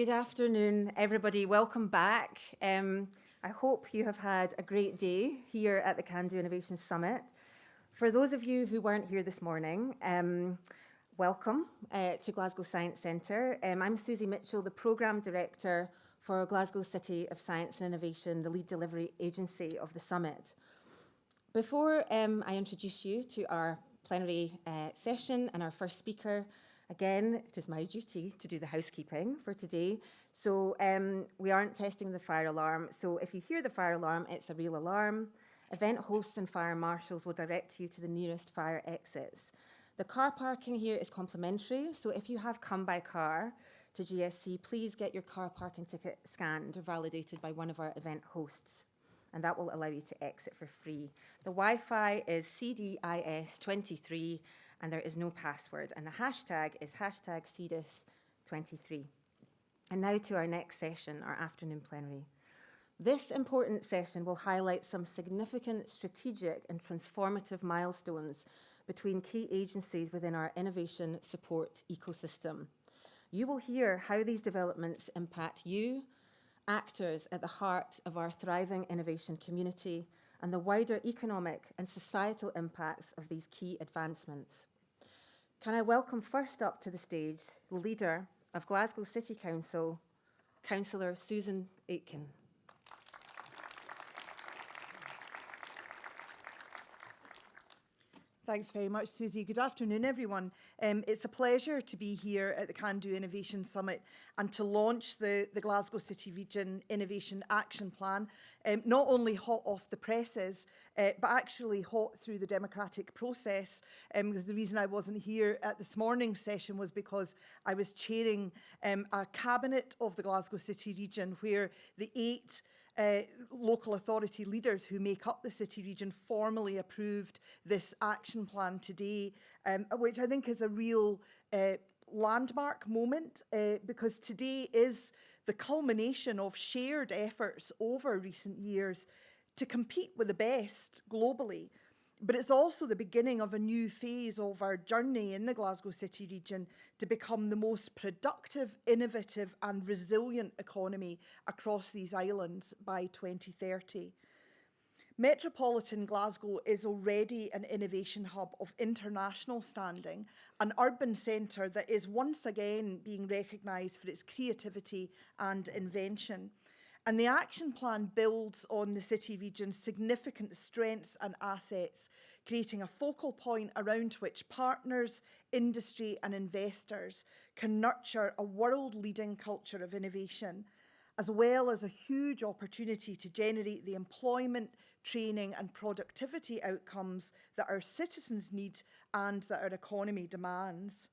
Good afternoon, everybody. Welcome back. I hope you have had a great day here at the Can Do Innovation Summit. For those of you who weren't here this morning, welcome to Glasgow Science Centre. I'm Susie Mitchell, the Programme Director for Glasgow City of Science and Innovation, the lead delivery agency of the Summit. Before I introduce you to our plenary session and our first speaker, again, it is my duty to do the housekeeping for today. So we aren't testing the fire alarm. So if you hear the fire alarm, it's a real alarm. Event hosts and fire marshals will direct you to the nearest fire exits. The car parking here is complimentary. So if you have come by car to GSC, please get your car parking ticket scanned or validated by one of our event hosts. And that will allow you to exit for free. The Wi-Fi is CDIS23, and there is no password. And the hashtag is hashtag CDIS23. And now to our next session, our afternoon plenary. This important session will highlight some significant strategic and transformative milestones between key agencies within our innovation support ecosystem. You will hear how these developments impact you, actors at the heart of our thriving innovation community, and the wider economic and societal impacts of these key advancements. Can I welcome first up to the stage the leader of Glasgow City Council, Councillor Susan Aitken. Thanks very much, Susie. Good afternoon, everyone. It's a pleasure to be here at the Can Do Innovation Summit and to launch the Glasgow City Region Innovation Action Plan, not only hot off the presses, but actually hot through the democratic process. Because the reason I wasn't here at this morning's session was because I was chairing a cabinet of the Glasgow City Region where the 8 local authority leaders who make up the city region formally approved this action plan today, which I think is a real landmark moment because today is the culmination of shared efforts over recent years to compete with the best globally. But it's also the beginning of a new phase of our journey in the Glasgow City region to become the most productive, innovative and resilient economy across these islands by 2030. Metropolitan Glasgow is already an innovation hub of international standing, an urban centre that is once again being recognised for its creativity and invention. And the action plan builds on the city region's significant strengths and assets, creating a focal point around which partners, industry and investors can nurture a world-leading culture of innovation, as well as a huge opportunity to generate the employment, training and productivity outcomes that our citizens need and that our economy demands.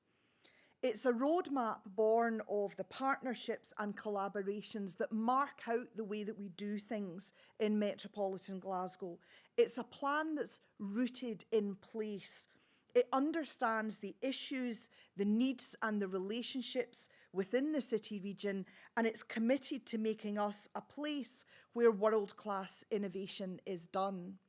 It's a roadmap born of the partnerships and collaborations that mark out the way that we do things in metropolitan Glasgow. It's a plan that's rooted in place. It understands the issues, the needs and the relationships within the city region, and it's committed to making us a place where world-class innovation is done.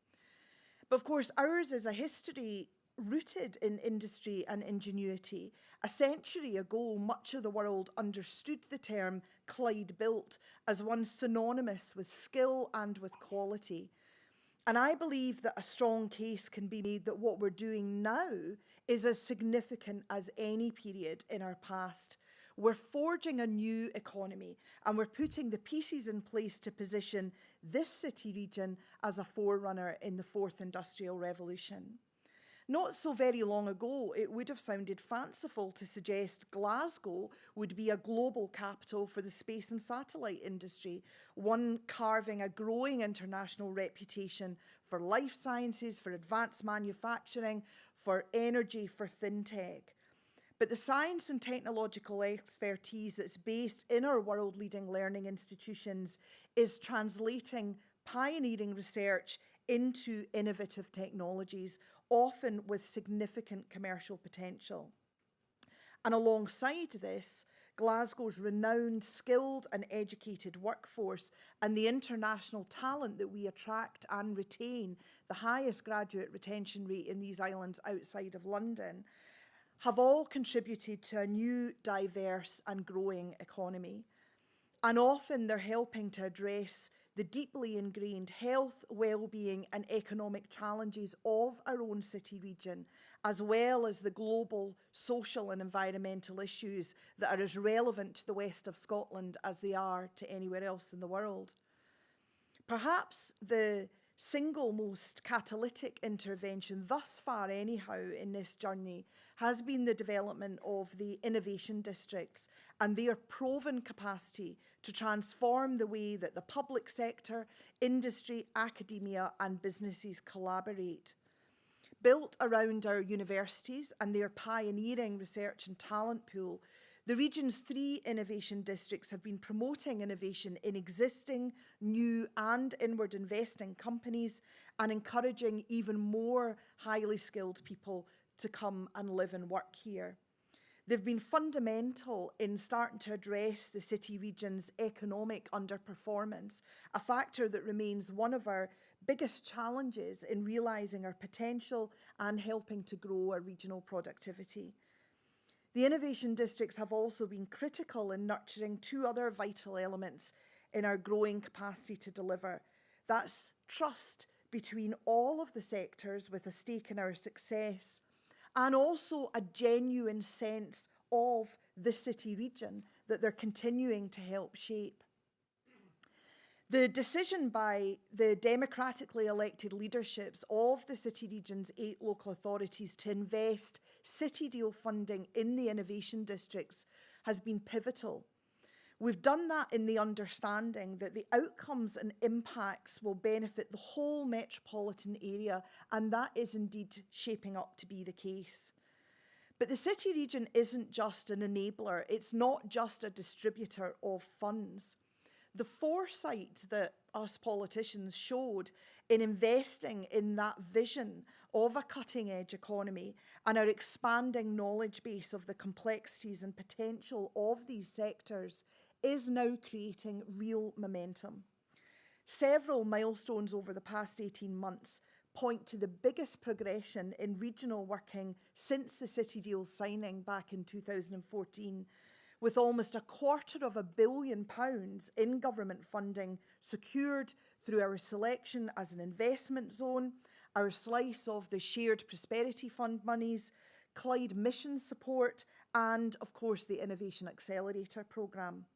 But of course, ours is a history rooted in industry and ingenuity. A century ago, much of the world understood the term Clyde built as one synonymous with skill and with quality. And I believe that a strong case can be made that what we're doing now is as significant as any period in our past. We're forging a new economy and we're putting the pieces in place to position this city region as a forerunner in the 4th Industrial Revolution. Not so very long ago, it would have sounded fanciful to suggest Glasgow would be a global capital for the space and satellite industry, one carving a growing international reputation for life sciences, for advanced manufacturing, for energy, for fintech. But the science and technological expertise that's based in our world-leading learning institutions is translating pioneering research into innovative technologies, often with significant commercial potential. And alongside this, Glasgow's renowned, skilled and educated workforce and the international talent that we attract and retain, the highest graduate retention rate in these islands outside of London, have all contributed to a new, diverse and growing economy. And often they're helping to address the deeply ingrained health, well-being and economic challenges of our own city region, as well as the global social and environmental issues that are as relevant to the west of Scotland as they are to anywhere else in the world. Perhaps the single most catalytic intervention thus far anyhow in this journey has been the development of the innovation districts and their proven capacity to transform the way that the public sector, industry, academia and businesses collaborate. Built around our universities and their pioneering research and talent pool, the region's 3 innovation districts have been promoting innovation in existing, new and inward investing companies and encouraging even more highly skilled people to come and live and work here. They've been fundamental in starting to address the city region's economic underperformance, a factor that remains one of our biggest challenges in realising our potential and helping to grow our regional productivity. The innovation districts have also been critical in nurturing 2 other vital elements in our growing capacity to deliver. That's trust between all of the sectors with a stake in our success, and also a genuine sense of the city region that they're continuing to help shape. The decision by the democratically elected leaderships of the city region's 8 local authorities to invest city deal funding in the innovation districts has been pivotal. We've done that in the understanding that the outcomes and impacts will benefit the whole metropolitan area, and that is indeed shaping up to be the case. But the city region isn't just an enabler, it's not just a distributor of funds. The foresight that us politicians showed in investing in that vision of a cutting-edge economy and our expanding knowledge base of the complexities and potential of these sectors is now creating real momentum. Several milestones over the past 18 months point to the biggest progression in regional working since the City Deal signing back in 2014, with almost £250 million in government funding secured through our selection as an investment zone, our slice of the Shared Prosperity Fund monies, Clyde mission support, and of course the Innovation Accelerator programme.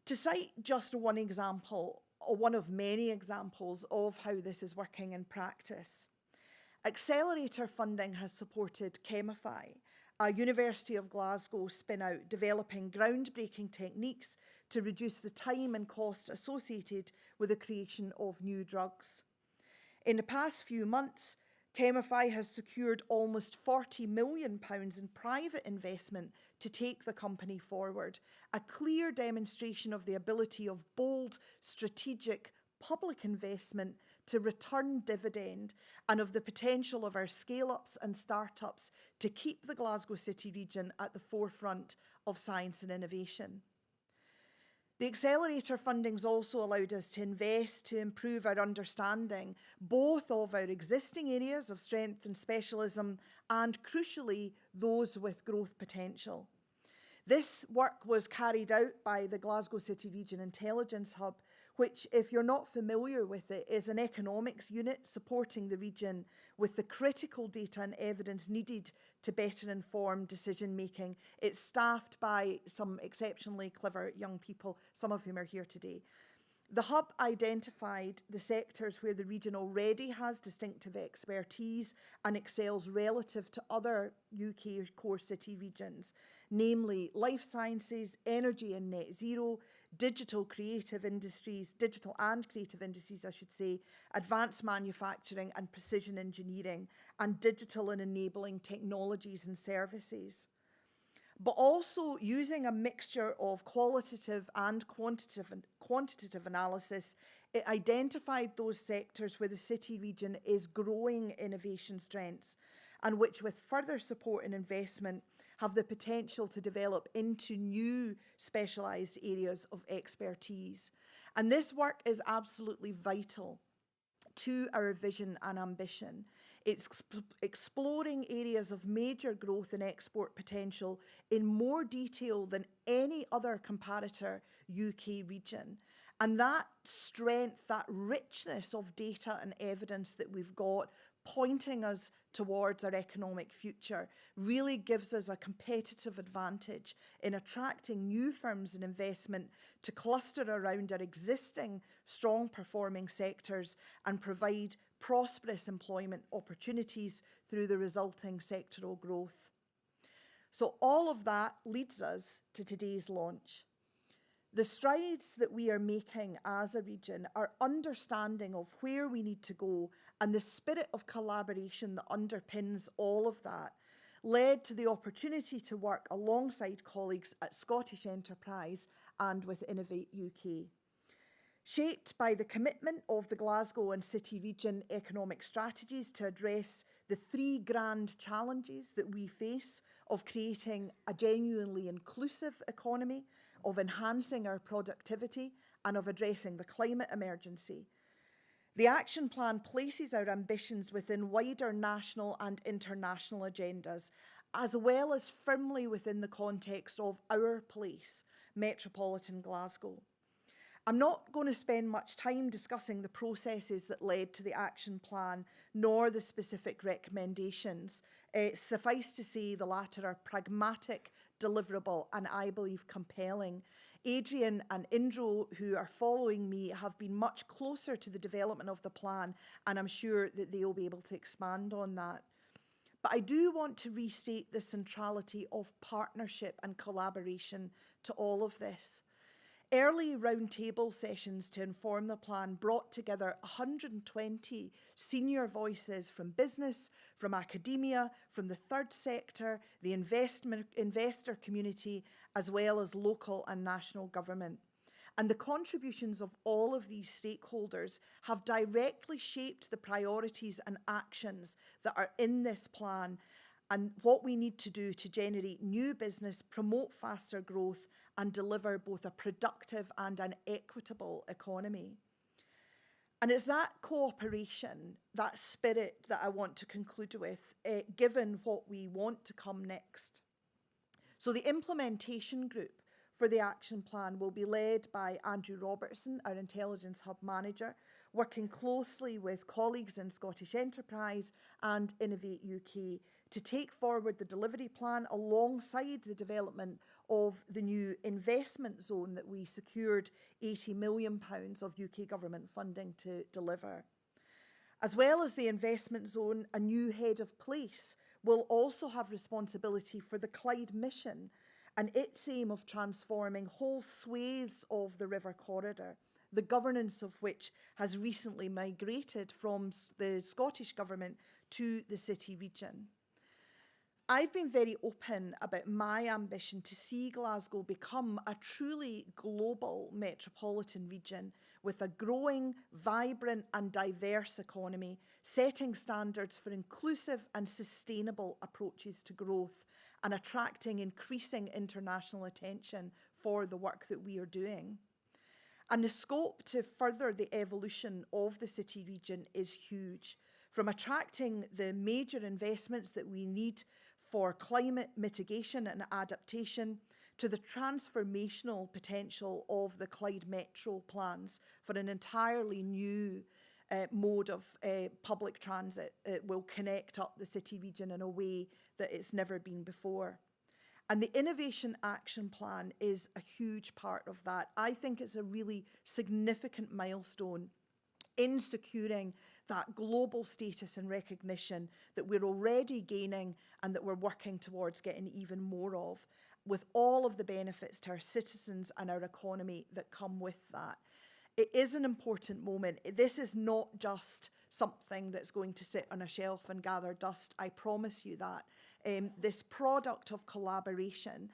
To cite just one example, or one of many examples of how this is working in practice, Accelerator funding has supported Chemify, a University of Glasgow spin-out developing groundbreaking techniques to reduce the time and cost associated with the creation of new drugs. In the past few months, Chemify has secured almost £40 million in private investment to take the company forward, a clear demonstration of the ability of bold, strategic public investment to return dividend and of the potential of our scale-ups and start-ups to keep the Glasgow City Region at the forefront of science and innovation. The Accelerator funding's also allowed us to invest to improve our understanding both of our existing areas of strength and specialism and, crucially, those with growth potential. This work was carried out by the Glasgow City Region Intelligence Hub, which, if you're not familiar with it, is an economics unit supporting the region with the critical data and evidence needed to better inform decision making. It's staffed by some exceptionally clever young people, some of whom are here today. The hub identified the sectors where the region already has distinctive expertise and excels relative to other UK core city regions, namely life sciences, energy and net zero, digital and creative industries, I should say, advanced manufacturing and precision engineering, and digital and enabling technologies and services. But also using a mixture of qualitative and quantitative analysis, it identified those sectors where the city region is growing innovation strengths and which, with further support and investment, have the potential to develop into new specialised areas of expertise. And this work is absolutely vital to our vision and ambition. It's exploring areas of major growth and export potential in more detail than any other comparator UK region. And that strength, that richness of data and evidence that we've got pointing us towards our economic future really gives us a competitive advantage in attracting new firms and investment to cluster around our existing strong performing sectors and provide prosperous employment opportunities through the resulting sectoral growth. So all of that leads us to today's launch. The strides that we are making as a region, our understanding of where we need to go and the spirit of collaboration that underpins all of that led to the opportunity to work alongside colleagues at Scottish Enterprise and with Innovate UK. Shaped by the commitment of the Glasgow and City Region economic strategies to address the three grand challenges that we face of creating a genuinely inclusive economy, of enhancing our productivity, and of addressing the climate emergency. The action plan places our ambitions within wider national and international agendas, as well as firmly within the context of our place, metropolitan Glasgow. I'm not going to spend much time discussing the processes that led to the action plan, nor the specific recommendations. Suffice to say, the latter are pragmatic, deliverable, and I believe compelling. Adrian and Indro, who are following me, have been much closer to the development of the plan, and I'm sure that they will be able to expand on that. But I do want to restate the centrality of partnership and collaboration to all of this. Early roundtable sessions to inform the plan brought together 120 senior voices from business, from academia, from the third sector, the investor community, as well as local and national government. And the contributions of all of these stakeholders have directly shaped the priorities and actions that are in this plan and what we need to do to generate new business, promote faster growth, and deliver both a productive and an equitable economy. And it's that cooperation, that spirit that I want to conclude with, given what we want to come next. So the implementation group for the action plan will be led by Andrew Robertson, our Intelligence Hub Manager, working closely with colleagues in Scottish Enterprise and Innovate UK to take forward the delivery plan alongside the development of the new investment zone that we secured £80 million of UK government funding to deliver. As well as the investment zone, a new head of place will also have responsibility for the Clyde mission and its aim of transforming whole swathes of the river corridor, the governance of which has recently migrated from the Scottish Government to the City Region. I've been very open about my ambition to see Glasgow become a truly global metropolitan region with a growing, vibrant and diverse economy, setting standards for inclusive and sustainable approaches to growth and attracting increasing international attention for the work that we are doing. And the scope to further the evolution of the City Region is huge, from attracting the major investments that we need for climate mitigation and adaptation to the transformational potential of the Clyde Metro plans for an entirely new mode of public transit. It will connect up the City Region in a way that it's never been before. And the Innovation Action Plan is a huge part of that. I think it's a really significant milestone in securing that global status and recognition that we're already gaining and that we're working towards getting even more of, with all of the benefits to our citizens and our economy that come with that. It is an important moment. This is not just something that's going to sit on a shelf and gather dust, I promise you that. This product of collaboration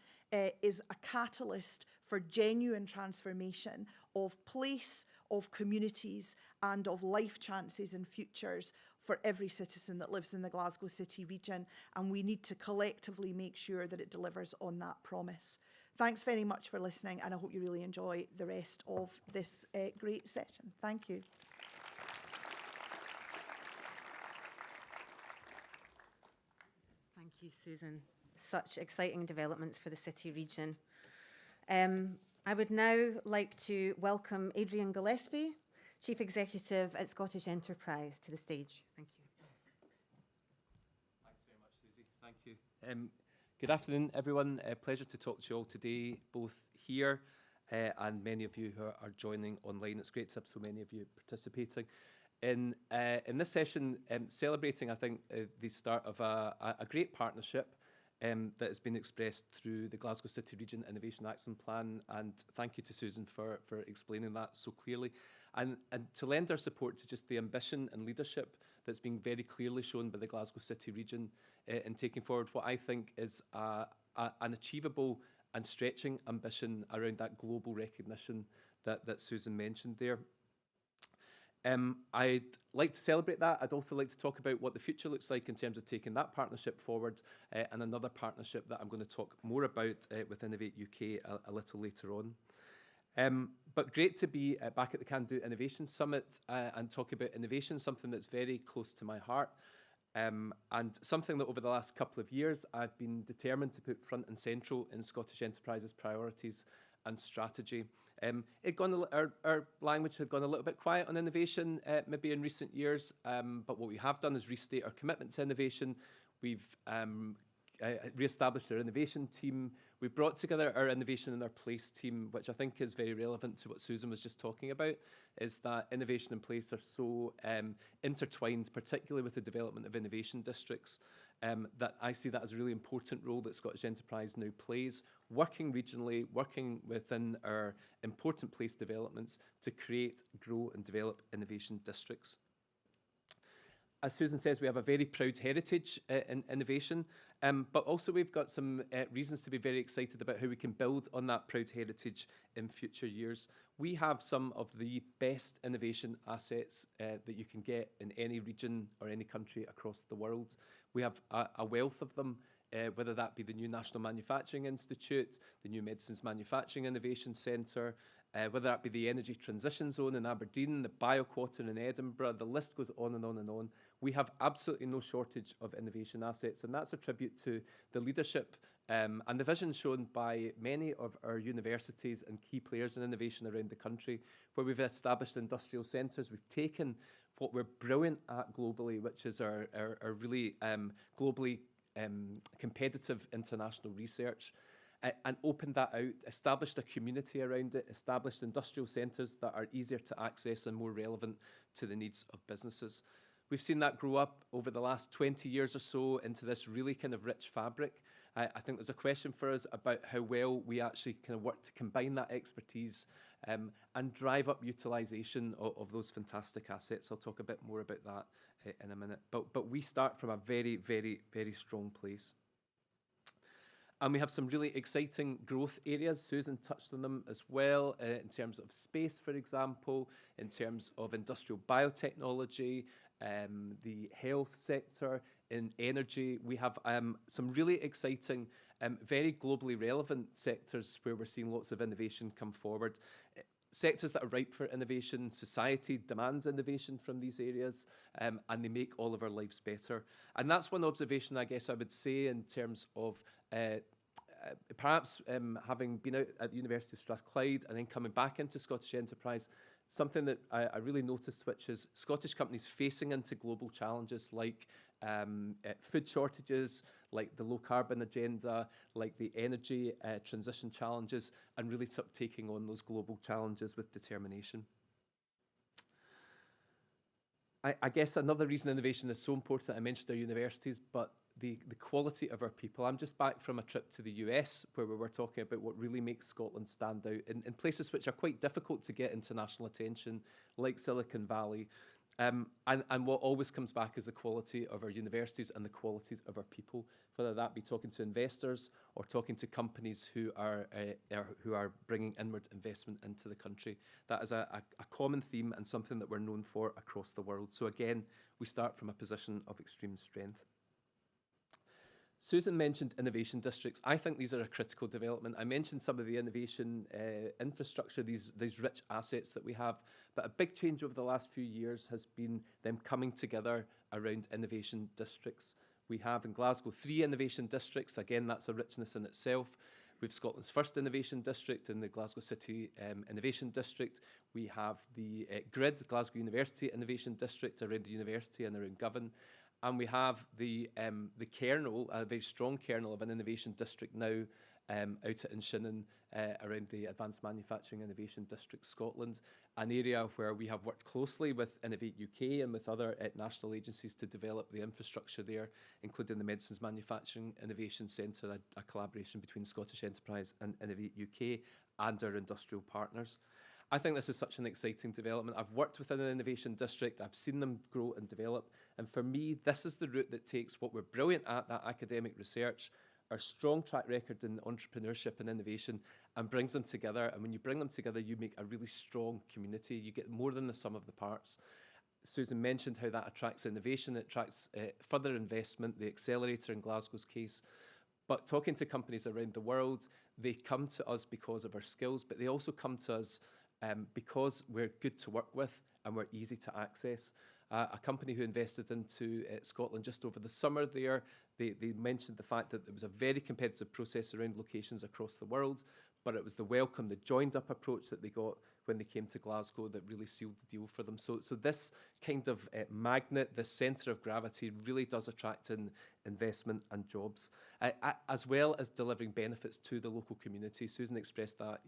is a catalyst for genuine transformation of place, of communities, and of life chances and futures for every citizen that lives in the Glasgow City Region, and we need to collectively make sure that it delivers on that promise. Thanks very much for listening, and I hope you really enjoy the rest of this great session. Thank you. you, Susan. Such exciting developments for the city region. I would now like to welcome Adrian Gillespie, Chief Executive at Scottish Enterprise, to the stage. Thank you. Thanks very much, Susie. Thank you. Good afternoon, everyone. Pleasure to talk to you all today, both here and many of you who are joining online. It's great to have so many of you participating in this session, celebrating, I think, the start of a great partnership that has been expressed through the Glasgow City Region Innovation Action Plan, and thank you to Susan for explaining that so clearly, and to lend our support to just the ambition and leadership that's been very clearly shown by the Glasgow City Region in taking forward what I think is an achievable and stretching ambition around that global recognition that Susan mentioned there. I'd like to celebrate that. I'd also like to talk about what the future looks like in terms of taking that partnership forward, and another partnership that I'm going to talk more about with Innovate UK a little later on. But great to be back at the Can Do Innovation Summit and talk about innovation, something that's very close to my heart, and something that over the last couple of years I've been determined to put front and central in Scottish Enterprise's priorities and strategy. Our language had gone a little bit quiet on innovation maybe in recent years, but what we have done is restate our commitment to innovation. We've re-established our innovation team. We've brought together our innovation in our place team, which I think is very relevant to what Susan was just talking about, is that innovation and place are so intertwined, particularly with the development of innovation districts, that I see that as a really important role that Scottish Enterprise now plays, working regionally, working within our important place developments to create, grow and develop innovation districts. As Susan says, we have a very proud heritage in innovation, but also we've got some reasons to be very excited about how we can build on that proud heritage in future years. We have some of the best innovation assets that you can get in any region or any country across the world. We have a wealth of them, whether that be the new National Manufacturing Institute, the new Medicines Manufacturing Innovation Centre, whether that be the Energy Transition Zone in Aberdeen, the BioQuarter in Edinburgh, the list goes on and on and on. We have absolutely no shortage of innovation assets, and that's a tribute to the leadership and the vision shown by many of our universities and key players in innovation around the country, where we've established industrial centres. We've taken what we're brilliant at globally, which is our really globally competitive international research, and opened that out, established a community around it, established industrial centres that are easier to access and more relevant to the needs of businesses. We've seen that grow up over the last 20 years or so into this really kind of rich fabric. I think there's a question for us about how well we actually kind of work to combine that expertise and drive up utilisation of those fantastic assets. I'll talk a bit more about that in a minute. But we start from a very, very, very strong place. And we have some really exciting growth areas. Susan touched on them as well, in terms of space, for example, in terms of industrial biotechnology, the health sector, in energy. We have some really exciting, very globally relevant sectors where we're seeing lots of innovation come forward. Sectors that are ripe for innovation. Society demands innovation from these areas, and they make all of our lives better. And that's one observation, I guess I would say, in terms of perhaps having been out at the University of Strathclyde and then coming back into Scottish Enterprise, something that I really noticed, which is Scottish companies facing into global challenges like food shortages, like the low carbon agenda, like the energy transition challenges, and really taking on those global challenges with determination. I guess another reason innovation is so important, I mentioned our universities, but the quality of our people. I'm just back from a trip to the US where we were talking about what really makes Scotland stand out in places which are quite difficult to get international attention, like Silicon Valley. And what always comes back is the quality of our universities and the qualities of our people, whether that be talking to investors or talking to companies who are bringing inward investment into the country. That is a common theme and something that we're known for across the world. So again, we start from a position of extreme strength. Susan mentioned innovation districts. I think these are a critical development. I mentioned some of the innovation infrastructure, these rich assets that we have, but a big change over the last few years has been them coming together around innovation districts. We have in Glasgow 3 innovation districts. Again, that's a richness in itself. We have Scotland's first innovation district in the Glasgow City Innovation District. We have the GRID, Glasgow University Innovation District, around the university and around Govan. And we have the kernel, a very strong kernel of an innovation district now out at Inshinnan around the Advanced Manufacturing Innovation District Scotland, an area where we have worked closely with Innovate UK and with other national agencies to develop the infrastructure there, including the Medicines Manufacturing Innovation Centre, a collaboration between Scottish Enterprise and Innovate UK and our industrial partners. I think this is such an exciting development. I've worked within an innovation district, I've seen them grow and develop, and for me, this is the route that takes what we're brilliant at, that academic research, our strong track record in entrepreneurship and innovation, and brings them together. And when you bring them together, you make a really strong community. You get more than the sum of the parts. Susan mentioned how that attracts innovation, it attracts further investment, the accelerator in Glasgow's case. But talking to companies around the world, they come to us because of our skills, but they also come to us because we're good to work with and we're easy to access. A company who invested into Scotland just over the summer there, they mentioned the fact that there was a very competitive process around locations across the world, but it was the welcome, the joined-up approach that they got when they came to Glasgow that really sealed the deal for them. So this kind of magnet, this centre of gravity, really does attract in investment and jobs, as well as delivering benefits to the local community. Susan expressed that,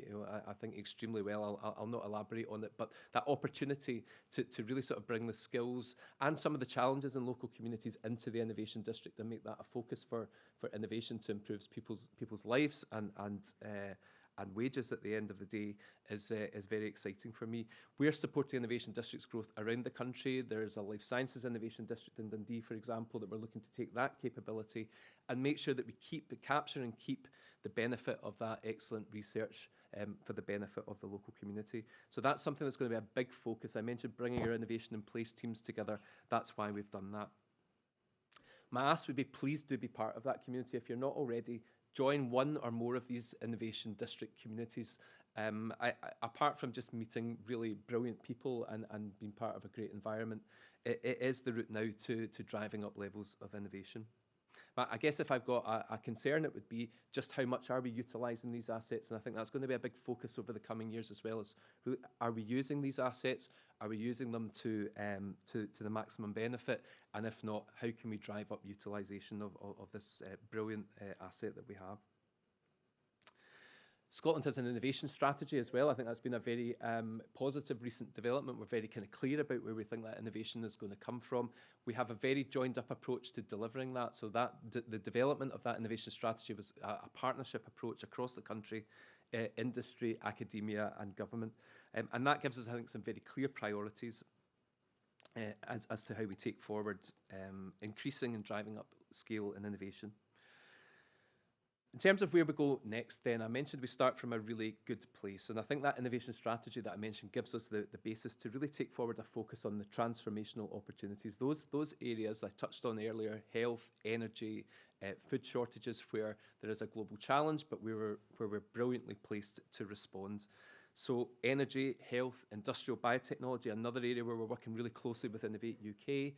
I think extremely well. I'll not elaborate on it, but that opportunity to really sort of bring the skills and some of the challenges in local communities into the innovation district and make that a focus for innovation to improve people's lives and wages at the end of the day is very exciting for me. We're supporting innovation districts growth around the country. There's a life sciences innovation district in Dundee, for example, that we're looking to take that capability and make sure that we capture and keep the benefit of that excellent research for the benefit of the local community. So that's something that's going to be a big focus. I mentioned bringing our innovation in place teams together. That's why we've done that. My ask would be, please do be part of that community. If you're not already, join one or more of these innovation district communities. Apart from just meeting really brilliant people and being part of a great environment, it is the route now to driving up levels of innovation. But I guess if I've got a concern, it would be just how much are we utilising these assets? And I think that's going to be a big focus over the coming years as well. Are we using these assets? Are we using them to the maximum benefit? And if not, how can we drive up utilisation of this brilliant asset that we have? Scotland has an innovation strategy as well. I think that's been a very positive recent development. We're very kind of clear about where we think that innovation is going to come from. We have a very joined up approach to delivering that. So that the development of that innovation strategy was a partnership approach across the country, industry, academia and government. And that gives us, I think, some very clear priorities as to how we take forward increasing and driving up scale and innovation. In terms of where we go next, then, I mentioned we start from a really good place. And I think that innovation strategy that I mentioned gives us the basis to really take forward a focus on the transformational opportunities. Those areas I touched on earlier, health, energy, food shortages, where there is a global challenge, but where we're brilliantly placed to respond. So energy, health, industrial biotechnology, another area where we're working really closely with Innovate UK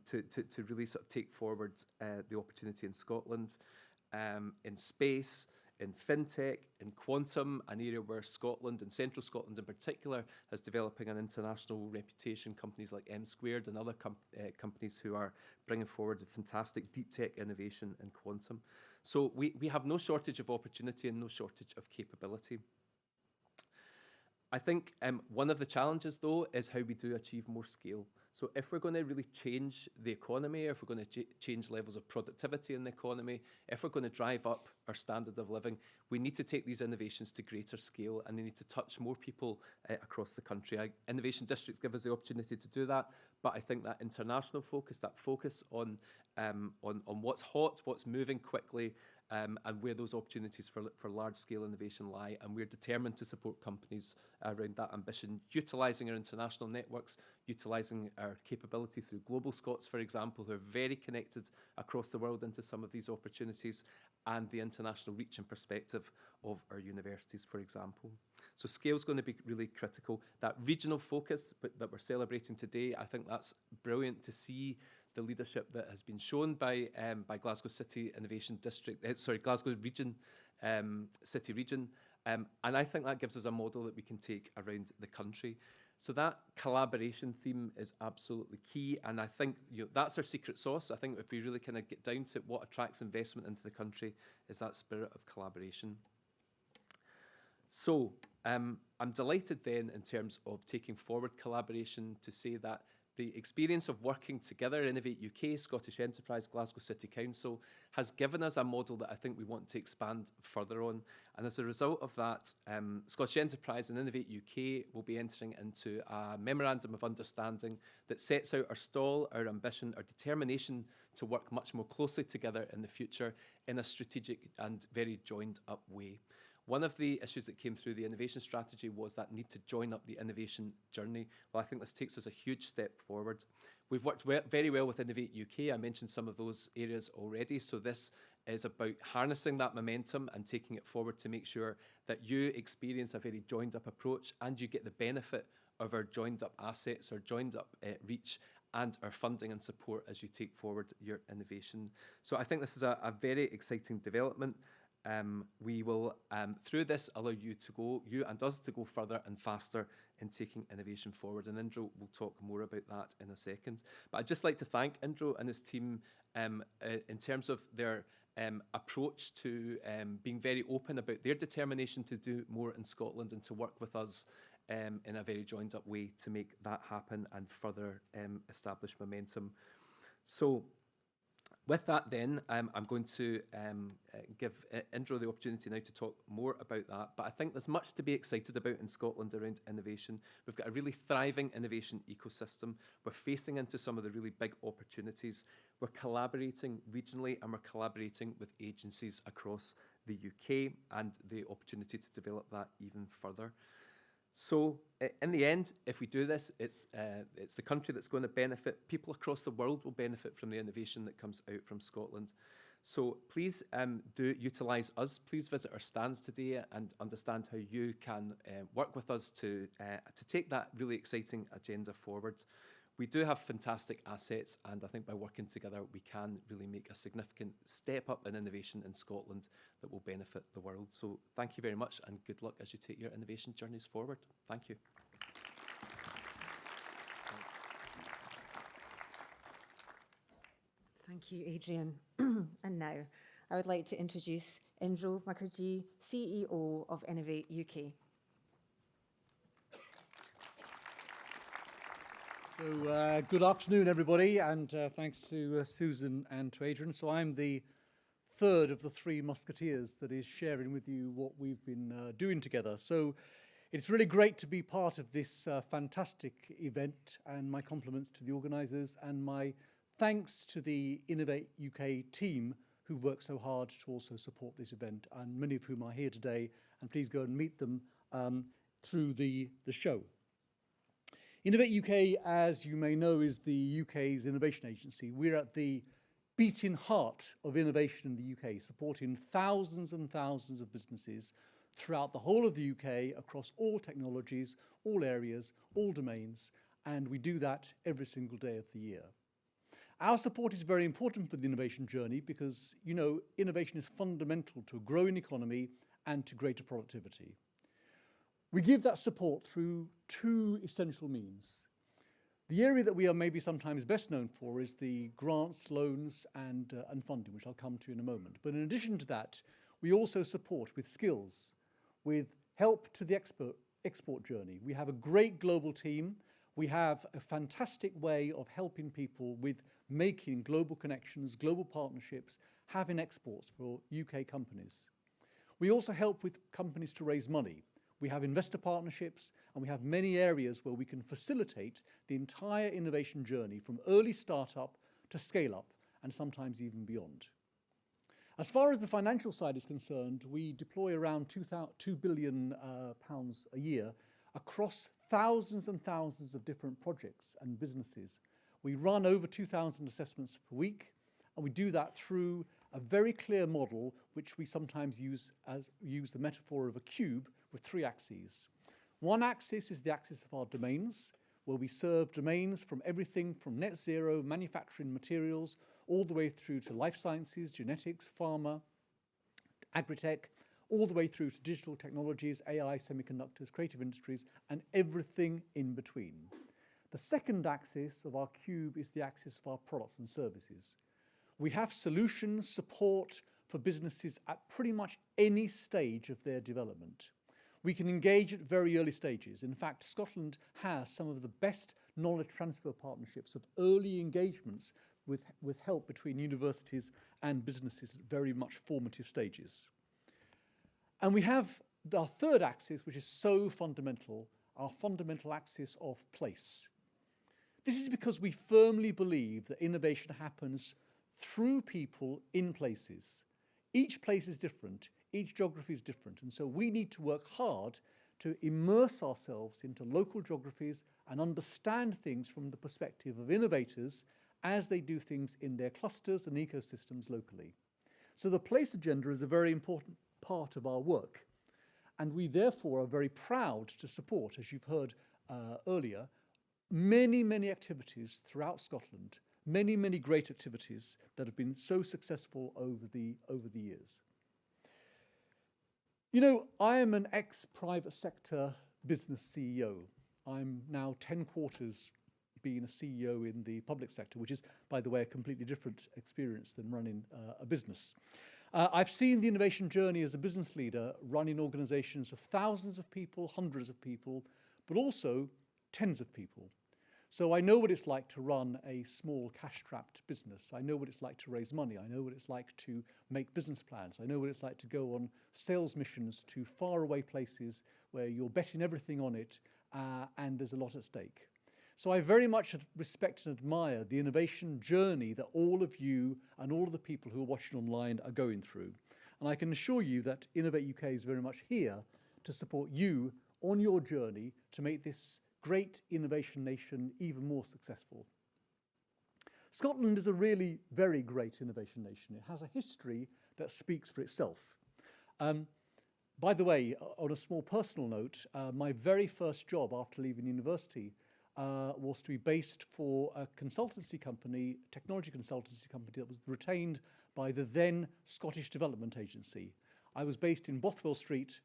to really sort of take forward the opportunity in Scotland. In space, in fintech, in quantum, an area where Scotland and central Scotland in particular is developing an international reputation, companies like M Squared and other companies who are bringing forward a fantastic deep tech innovation in quantum. So we have no shortage of opportunity and no shortage of capability. I think one of the challenges, though, is how we do achieve more scale. So if we're going to really change the economy, if we're going to change levels of productivity in the economy, if we're going to drive up our standard of living, we need to take these innovations to greater scale and they need to touch more people across the country. Innovation districts give us the opportunity to do that, but I think that international focus, that focus on what's hot, what's moving quickly, and where those opportunities for large-scale innovation lie. And we're determined to support companies around that ambition, utilising our international networks, utilising our capability through Global Scots, for example, who are very connected across the world into some of these opportunities, and the international reach and perspective of our universities, for example. So scale is going to be really critical. That regional focus that we're celebrating today, I think that's brilliant to see the leadership that has been shown by Glasgow City Innovation District, Glasgow Region, City Region. And I think that gives us a model that we can take around the country. So that collaboration theme is absolutely key, and I think that's our secret sauce. I think if we really kind of get down to what attracts investment into the country is that spirit of collaboration. So I'm delighted then in terms of taking forward collaboration to say that the experience of working together, Innovate UK, Scottish Enterprise, Glasgow City Council, has given us a model that I think we want to expand further on. And as a result of that, Scottish Enterprise and Innovate UK will be entering into a memorandum of understanding that sets out our stall, our ambition, our determination to work much more closely together in the future in a strategic and very joined up way. One of the issues that came through the innovation strategy was that need to join up the innovation journey. Well, I think this takes us a huge step forward. We've worked very well with Innovate UK. I mentioned some of those areas already. So this is about harnessing that momentum and taking it forward to make sure that you experience a very joined up approach and you get the benefit of our joined up assets, our joined up reach, and our funding and support as you take forward your innovation. So I think this is a very exciting development. We will, through this, allow you and us to go further and faster in taking innovation forward. And Indro will talk more about that in a second. But I'd just like to thank Indro and his team in terms of their approach to being very open about their determination to do more in Scotland and to work with us in a very joined up way to make that happen and further establish momentum. So, with that then, I'm going to give Indro the opportunity now to talk more about that. But I think there's much to be excited about in Scotland around innovation. We've got a really thriving innovation ecosystem. We're facing into some of the really big opportunities. We're collaborating regionally and we're collaborating with agencies across the UK and the opportunity to develop that even further. So in the end, if we do this, it's the country that's going to benefit. People across the world will benefit from the innovation that comes out from Scotland. So please do utilise us. Please visit our stands today and understand how you can work with us to take that really exciting agenda forward. We do have fantastic assets, and I think by working together, we can really make a significant step up in innovation in Scotland that will benefit the world. So thank you very much, and good luck as you take your innovation journeys forward. Thank you. Thank you, Adrian. And now, I would like to introduce Indro Mukherjee, CEO of Innovate UK. So good afternoon, everybody, and thanks to Susan and to Adrian. So I'm the third of the three musketeers that is sharing with you what we've been doing together. So it's really great to be part of this fantastic event, and my compliments to the organisers and my thanks to the Innovate UK team who worked so hard to also support this event, and many of whom are here today, and please go and meet them through the show. Innovate UK, as you may know, is the UK's innovation agency. We're at the beating heart of innovation in the UK, supporting thousands and thousands of businesses throughout the whole of the UK, across all technologies, all areas, all domains, and we do that every single day of the year. Our support is very important for the innovation journey because, you know, innovation is fundamental to a growing economy and to greater productivity. We give that support through two essential means. The area that we are maybe sometimes best known for is the grants, loans and funding, which I'll come to in a moment. But in addition to that, we also support with skills, with help to the export journey. We have a great global team. We have a fantastic way of helping people with making global connections, global partnerships, having exports for UK companies. We also help with companies to raise money. We have investor partnerships, and we have many areas where we can facilitate the entire innovation journey from early startup to scale up, and sometimes even beyond. As far as the financial side is concerned, we deploy around £2 billion a year across thousands and thousands of different projects and businesses. We run over 2,000 assessments per week, and we do that through a very clear model, which we sometimes use the metaphor of a cube with three axes. One axis is the axis of our domains, where we serve domains from everything from net zero, manufacturing materials, all the way through to life sciences, genetics, pharma, agritech, all the way through to digital technologies, AI, semiconductors, creative industries, and everything in between. The second axis of our cube is the axis of our products and services. We have solutions, support for businesses at pretty much any stage of their development. We can engage at very early stages. In fact, Scotland has some of the best knowledge transfer partnerships of early engagements with help between universities and businesses at very much formative stages. And we have our third axis, which is so fundamental, our fundamental axis of place. This is because we firmly believe that innovation happens through people in places. Each place is different, each geography is different, and so we need to work hard to immerse ourselves into local geographies and understand things from the perspective of innovators as they do things in their clusters and ecosystems locally. So the place agenda is a very important part of our work, and we therefore are very proud to support, as you've heard earlier, many, many activities throughout Scotland, many, many great activities that have been so successful over the years. You know, I am an ex-private sector business CEO. I'm now 10 quarters being a CEO in the public sector, which is, by the way, a completely different experience than running a business. I've seen the innovation journey as a business leader running organizations of thousands of people, hundreds of people, but also tens of people. So I know what it's like to run a small cash-strapped business. I know what it's like to raise money. I know what it's like to make business plans. I know what it's like to go on sales missions to faraway places where you're betting everything on it and there's a lot at stake. So I very much respect and admire the innovation journey that all of you and all of the people who are watching online are going through. And I can assure you that Innovate UK is very much here to support you on your journey to make this great innovation nation even more successful. Scotland is a really very great innovation nation. It has a history that speaks for itself. By the way, on a small personal note, my very first job after leaving university was to be based for a consultancy company, technology consultancy company that was retained by the then Scottish Development Agency. I was based in Bothwell Street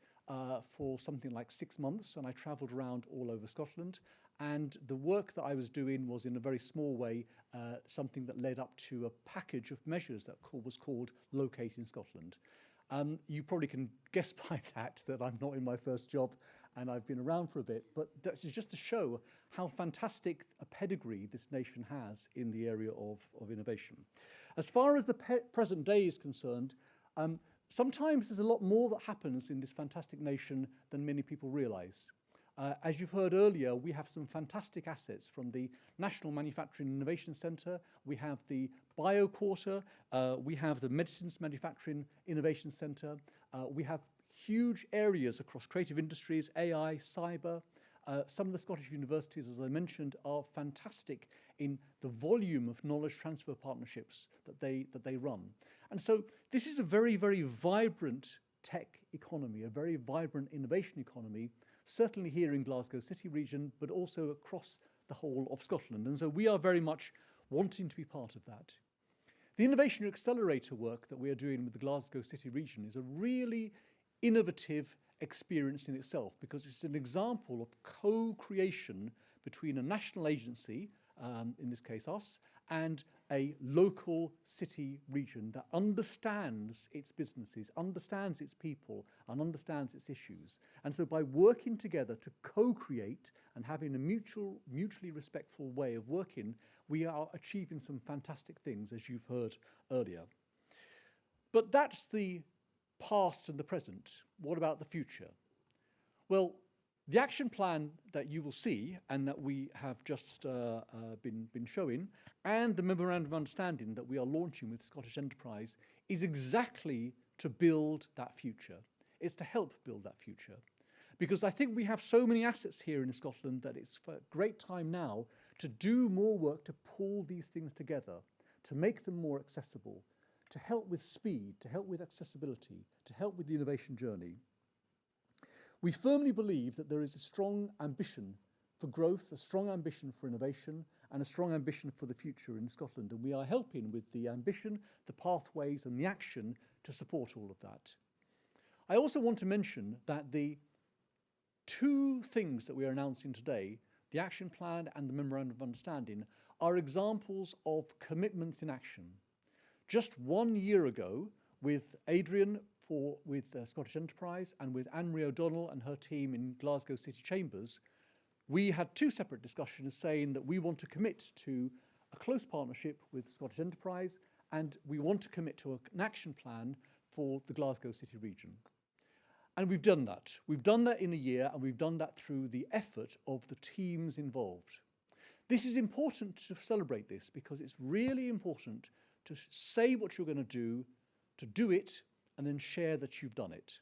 for something like 6 months, and I travelled around all over Scotland. And the work that I was doing was, in a very small way, something that led up to a package of measures that was called Locate in Scotland. You probably can guess by that I'm not in my first job, and I've been around for a bit, but that's just to show how fantastic a pedigree this nation has in the area of innovation. As far as the present day is concerned, sometimes there's a lot more that happens in this fantastic nation than many people realise. As you've heard earlier, we have some fantastic assets from the National Manufacturing Innovation Centre, we have the Bio Quarter, we have the Medicines Manufacturing Innovation Centre, we have huge areas across creative industries, AI, cyber. Some of the Scottish universities, as I mentioned, are fantastic in the volume of knowledge transfer partnerships that they run. And so this is a very, very vibrant tech economy, a very vibrant innovation economy, certainly here in Glasgow City Region, but also across the whole of Scotland. And so we are very much wanting to be part of that. The Innovation Accelerator work that we are doing with the Glasgow City Region is a really innovative experience in itself, because it's an example of co-creation between a national agency, in this case us, and a local city region that understands its businesses, understands its people, and understands its issues. And so by working together to co-create and having a mutually respectful way of working, we are achieving some fantastic things, as you've heard earlier. But that's the past and the present. What about the future? Well, the action plan that you will see and that we have just been showing, and the memorandum of understanding that we are launching with Scottish Enterprise, is exactly to build that future. It's to help build that future. Because I think we have so many assets here in Scotland that it's a great time now to do more work to pull these things together, to make them more accessible, to help with speed, to help with accessibility, to help with the innovation journey. We firmly believe that there is a strong ambition for growth, a strong ambition for innovation, and a strong ambition for the future in Scotland. And we are helping with the ambition, the pathways, and the action to support all of that. I also want to mention that the two things that we are announcing today, the action plan and the memorandum of understanding, are examples of commitments in action. Just 1 year ago, with Adrian with Scottish Enterprise and with Anne-Marie O'Donnell and her team in Glasgow City Chambers, we had two separate discussions saying that we want to commit to a close partnership with Scottish Enterprise and we want to commit to an action plan for the Glasgow City Region. And we've done that. We've done that in a year, and we've done that through the effort of the teams involved. This is important to celebrate this because it's really important to say what you're going to do it, and then share that you've done it.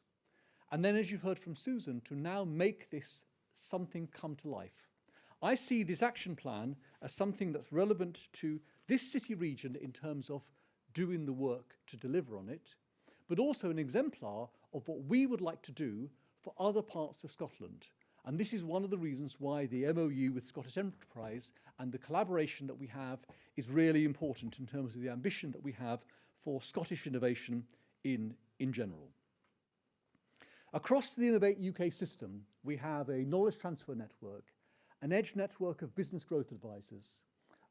And then, as you've heard from Susan, to now make this something come to life. I see this action plan as something that's relevant to this city region in terms of doing the work to deliver on it, but also an exemplar of what we would like to do for other parts of Scotland. And this is one of the reasons why the MOU with Scottish Enterprise and the collaboration that we have is really important in terms of the ambition that we have for Scottish innovation in general. Across the Innovate UK system, we have a knowledge transfer network, an edge network of business growth advisors,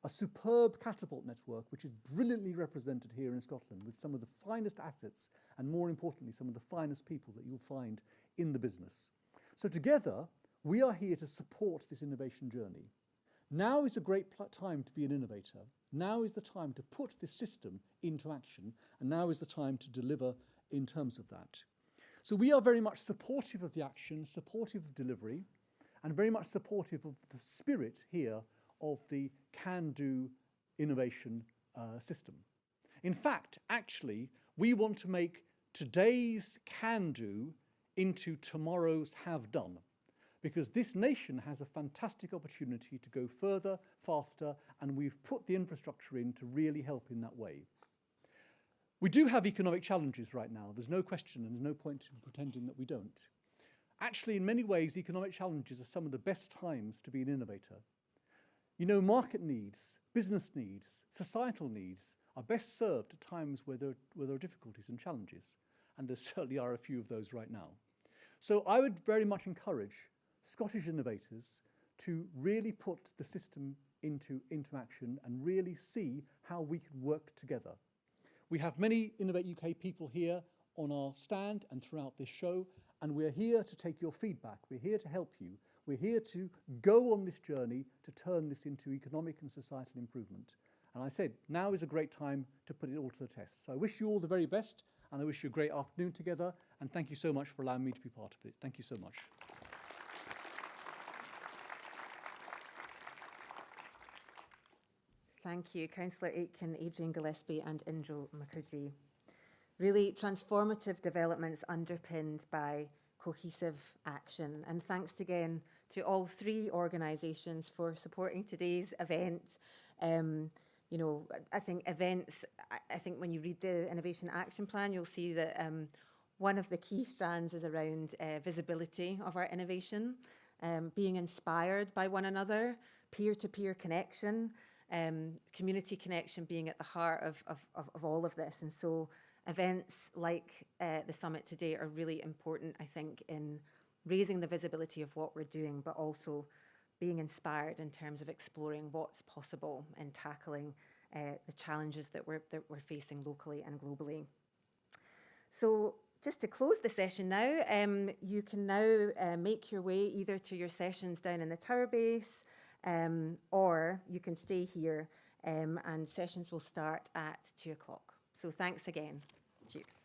a superb catapult network, which is brilliantly represented here in Scotland with some of the finest assets and, more importantly, some of the finest people that you'll find in the business. So together, we are here to support this innovation journey. Now is a great time to be an innovator. Now is the time to put this system into action, and now is the time to deliver in terms of that. So we are very much supportive of the action, supportive of delivery, and very much supportive of the spirit here of the can-do innovation system. In fact, actually, we want to make today's can-do into tomorrow's have-done, because this nation has a fantastic opportunity to go further, faster, and we've put the infrastructure in to really help in that way. We do have economic challenges right now. There's no question, and there's no point in pretending that we don't. Actually, in many ways, economic challenges are some of the best times to be an innovator. You know, market needs, business needs, societal needs are best served at times where there are difficulties and challenges, and there certainly are a few of those right now. So I would very much encourage Scottish innovators to really put the system into action and really see how we can work together. We have many Innovate UK people here on our stand and throughout this show, and we're here to take your feedback. We're here to help you. We're here to go on this journey to turn this into economic and societal improvement. And I said, now is a great time to put it all to the test. So I wish you all the very best, and I wish you a great afternoon together, and thank you so much for allowing me to be part of it. Thank you so much. Thank you, Councillor Aitken, Adrian Gillespie and Indro Mukherjee. Really transformative developments underpinned by cohesive action. And thanks again to all three organisations for supporting today's event. You know, I think when you read the Innovation Action Plan, you'll see that one of the key strands is around visibility of our innovation, being inspired by one another, peer-to-peer connection, community connection being at the heart of all of this. And so events like the summit today are really important, I think, in raising the visibility of what we're doing, but also being inspired in terms of exploring what's possible and tackling the challenges that we're facing locally and globally. So just to close the session now, you can now make your way either to your sessions down in the tower base, or you can stay here and sessions will start at 2 o'clock. So thanks again. Cheers.